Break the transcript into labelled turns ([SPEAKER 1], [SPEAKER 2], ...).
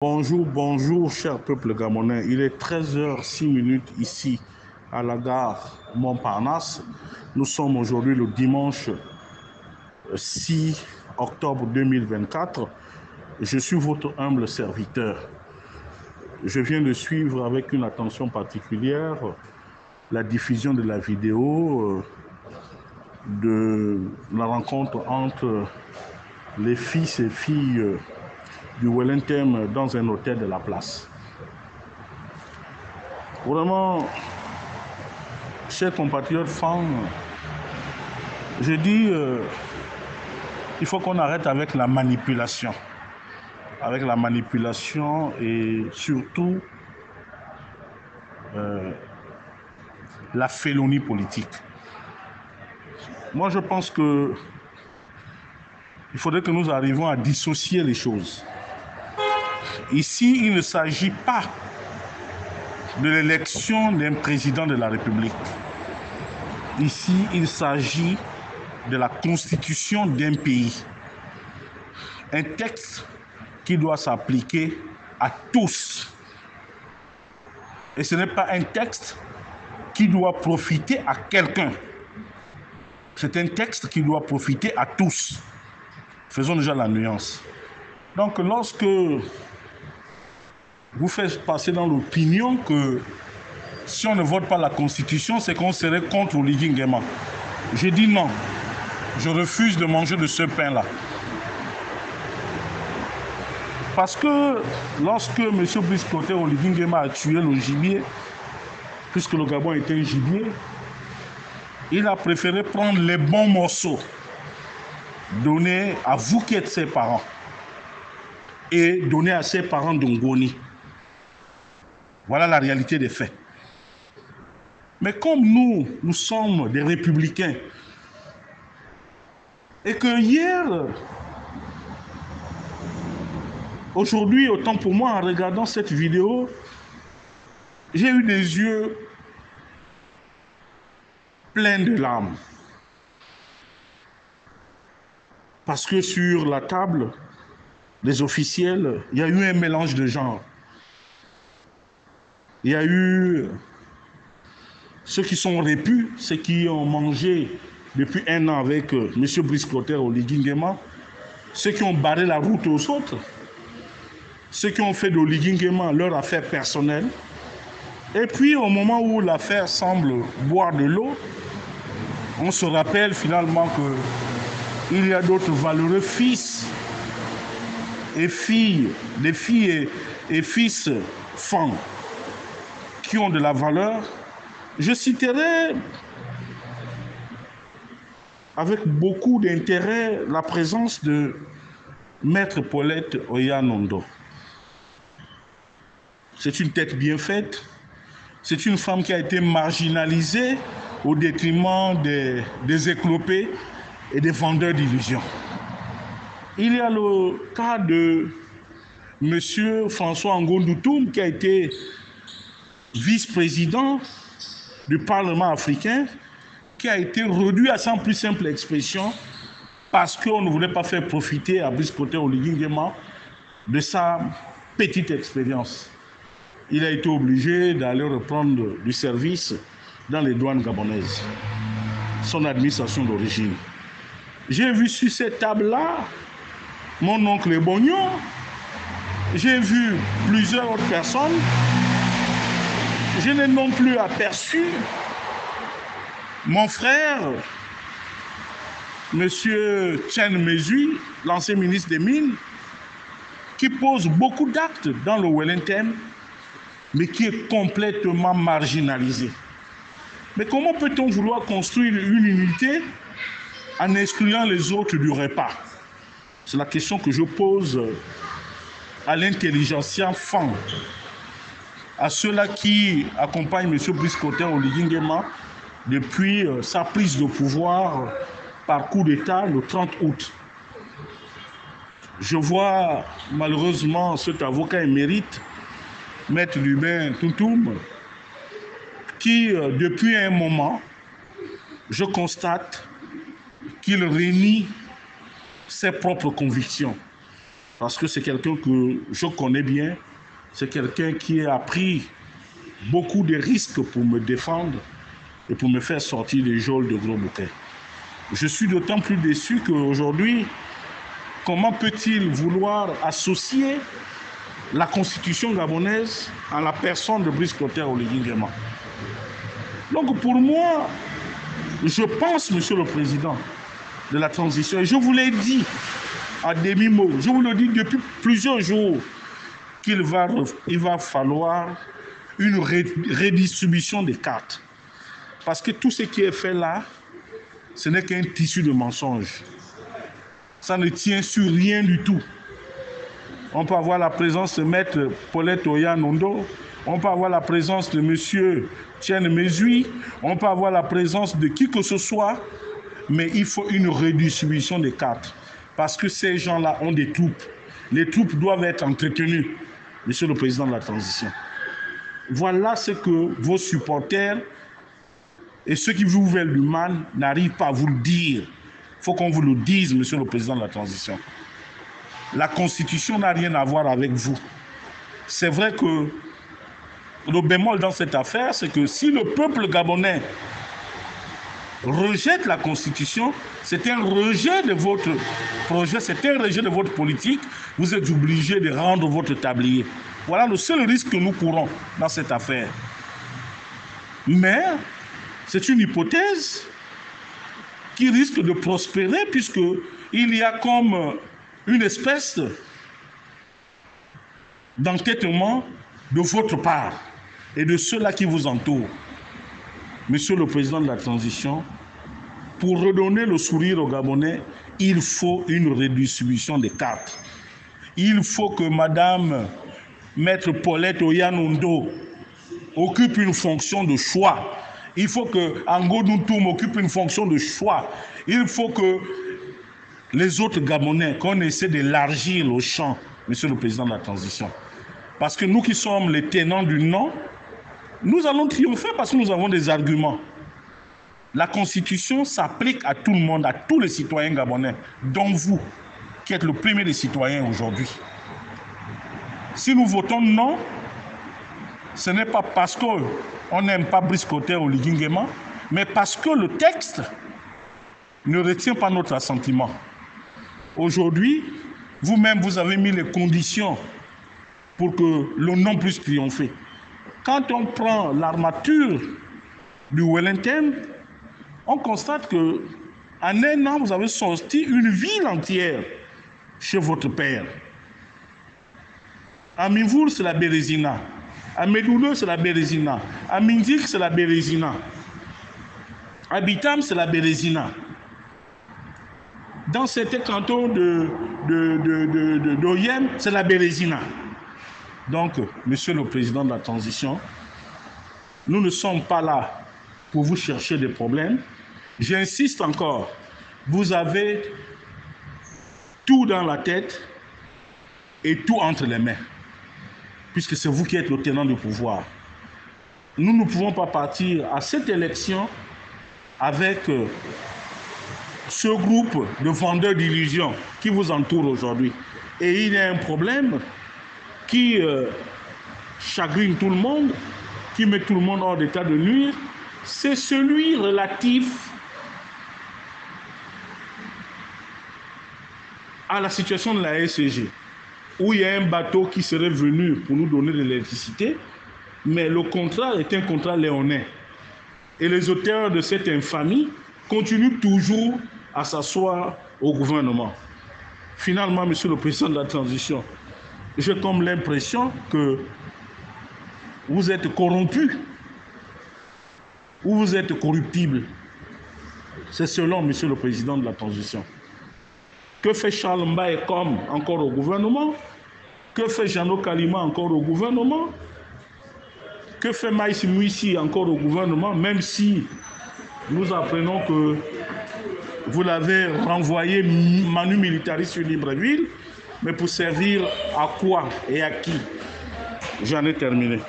[SPEAKER 1] Bonjour, bonjour, cher peuple gabonais. Il est 13h06 ici à la gare Montparnasse. Nous sommes aujourd'hui le dimanche 6 octobre 2024. Je suis votre humble serviteur. Je viens de suivre avec une attention particulière la diffusion de la vidéo de la rencontre entre les fils et filles du Wellington dans un hôtel de la place. Vraiment, chers compatriotes fans, je dis, il faut qu'on arrête avec la manipulation. Avec la manipulation et surtout la félonie politique. Moi, je pense que il faudrait que nous arrivions à dissocier les choses. Ici, il ne s'agit pas de l'élection d'un président de la République. Ici, il s'agit de la constitution d'un pays. Un texte qui doit s'appliquer à tous. Et ce n'est pas un texte qui doit profiter à quelqu'un. C'est un texte qui doit profiter à tous. Faisons déjà la nuance. Donc, lorsque vous faites passer dans l'opinion que si on ne vote pas la Constitution, c'est qu'on serait contre Oligui Nguema. Je dis non. Je refuse de manger de ce pain-là. Parce que lorsque M. Brice Clotaire Oligui Nguema a tué le gibier, puisque le Gabon était un gibier, il a préféré prendre les bons morceaux, donner à vous qui êtes ses parents, et donner à ses parents d'Ongoni. Voilà la réalité des faits. Mais comme nous sommes des républicains, et que hier, aujourd'hui, autant pour moi, en regardant cette vidéo, j'ai eu des yeux pleins de larmes. Parce que sur la table des officiels, il y a eu un mélange de genres. Il y a eu ceux qui sont répus, ceux qui ont mangé depuis un an avec M. Brice Clotaire Oligui Nguema, ceux qui ont barré la route aux autres, ceux qui ont fait d'Oligui Nguema leur affaire personnelle. Et puis, au moment où l'affaire semble boire de l'eau, on se rappelle finalement qu'il y a d'autres valeureux fils et filles, des filles et fils femmes qui ont de la valeur. Je citerai avec beaucoup d'intérêt la présence de Maître Paulette Oya-Nondo. C'est une tête bien faite. C'est une femme qui a été marginalisée au détriment des éclopés et des vendeurs d'illusions. Il y a le cas de M. François Ngondoutoum qui a été vice-président du Parlement africain, qui a été réduit à sa plus simple expression parce qu'on ne voulait pas faire profiter à Brice Clotaire Oligui Nguema de sa petite expérience. Il a été obligé d'aller reprendre du service dans les douanes gabonaises, son administration d'origine. J'ai vu sur cette table-là mon oncle Ebognon, j'ai vu plusieurs autres personnes. Je n'ai non plus aperçu mon frère, M. Chen Mesui, l'ancien ministre des Mines, qui pose beaucoup d'actes dans le Wellington, mais qui est complètement marginalisé. Mais comment peut-on vouloir construire une unité en excluant les autres du repas? C'est la question que je pose à l'intelligentsia fan, à ceux-là qui accompagnent M. Brice Clotaire Oligui Nguema depuis sa prise de pouvoir par coup d'État le 30 août. Je vois malheureusement cet avocat émérite, Maître Lubin Toutoum, qui depuis un moment, je constate qu'il renie ses propres convictions. parce que c'est quelqu'un que je connais bien, c'est quelqu'un qui a pris beaucoup de risques pour me défendre et pour me faire sortir des geôles de Gros Bouquet. Je suis d'autant plus déçu qu'aujourd'hui, comment peut-il vouloir associer la constitution gabonaise à la personne de Brice Clotaire Oligui Nguema? Donc pour moi, je pense, Monsieur le Président de la transition, et je vous l'ai dit à demi-mot, je vous le dis depuis plusieurs jours, qu'il va falloir une redistribution des cartes. Parce que tout ce qui est fait là, ce n'est qu'un tissu de mensonges. Ça ne tient sur rien du tout. On peut avoir la présence de Maître Paulette Oya-Nondo, on peut avoir la présence de M. Tienne Mesui, on peut avoir la présence de qui que ce soit, mais il faut une redistribution des cartes. Parce que ces gens-là ont des troupes. Les troupes doivent être entretenues, Monsieur le Président de la Transition. Voilà ce que vos supporters et ceux qui vous veulent du mal n'arrivent pas à vous le dire. Il faut qu'on vous le dise, Monsieur le Président de la Transition. La Constitution n'a rien à voir avec vous. C'est vrai que le bémol dans cette affaire, c'est que si le peuple gabonais rejette la Constitution, c'est un rejet de votre projet, c'est un rejet de votre politique, vous êtes obligé de rendre votre tablier. Voilà le seul risque que nous courons dans cette affaire. Mais c'est une hypothèse qui risque de prospérer puisqu'il y a comme une espèce d'entêtement de votre part et de ceux-là qui vous entourent. Monsieur le Président de la Transition, pour redonner le sourire aux Gabonais, il faut une redistribution des cartes. Il faut que Madame Maître Paulette Oya-Nondo occupe une fonction de choix. Il faut que Ango Ntoum occupe une fonction de choix. Il faut que les autres Gabonais, qu'on essaie d'élargir le champ, Monsieur le Président de la Transition. Parce que nous qui sommes les tenants du non, nous allons triompher parce que nous avons des arguments. La Constitution s'applique à tout le monde, à tous les citoyens gabonais, dont vous, qui êtes le premier des citoyens aujourd'hui. Si nous votons non, ce n'est pas parce qu'on n'aime pas Brice Clotaire Oligui Nguema, mais parce que le texte ne retient pas notre assentiment. Aujourd'hui, vous-même, vous avez mis les conditions pour que le non puisse triompher. Quand on prend l'armature du Wellington, on constate qu'en un an, vous avez sorti une ville entière chez votre père. À Minvoul, c'est la Bérésina. À Medouleux, c'est la Bérésina. À Mindik, c'est la Bérésina. À Bitam, c'est la Bérésina. Dans certains cantons d'Oyem, c'est la Bérésina. Donc, Monsieur le Président de la Transition, nous ne sommes pas là pour vous chercher des problèmes. J'insiste encore, vous avez tout dans la tête et tout entre les mains, puisque c'est vous qui êtes le tenant du pouvoir. Nous ne pouvons pas partir à cette élection avec ce groupe de vendeurs d'illusions qui vous entoure aujourd'hui. Et il y a un problème qui chagrine tout le monde, qui met tout le monde hors d'état de nuire, c'est celui relatif à la situation de la SCG, où il y a un bateau qui serait venu pour nous donner de l'électricité, mais le contrat est un contrat léonin. Et les auteurs de cette infamie continuent toujours à s'asseoir au gouvernement. Finalement, Monsieur le Président de la Transition, j'ai comme l'impression que vous êtes corrompu ou vous êtes corruptible. C'est selon Monsieur le Président de la Transition. Que fait Charles Mbaye comme encore au gouvernement? Que fait Jeannot Kalima encore au gouvernement? Que fait Maïs Mouissi encore au gouvernement? Même si nous apprenons que vous l'avez renvoyé manu militari sur Libreville, mais pour servir à quoi et à qui? J'en ai terminé.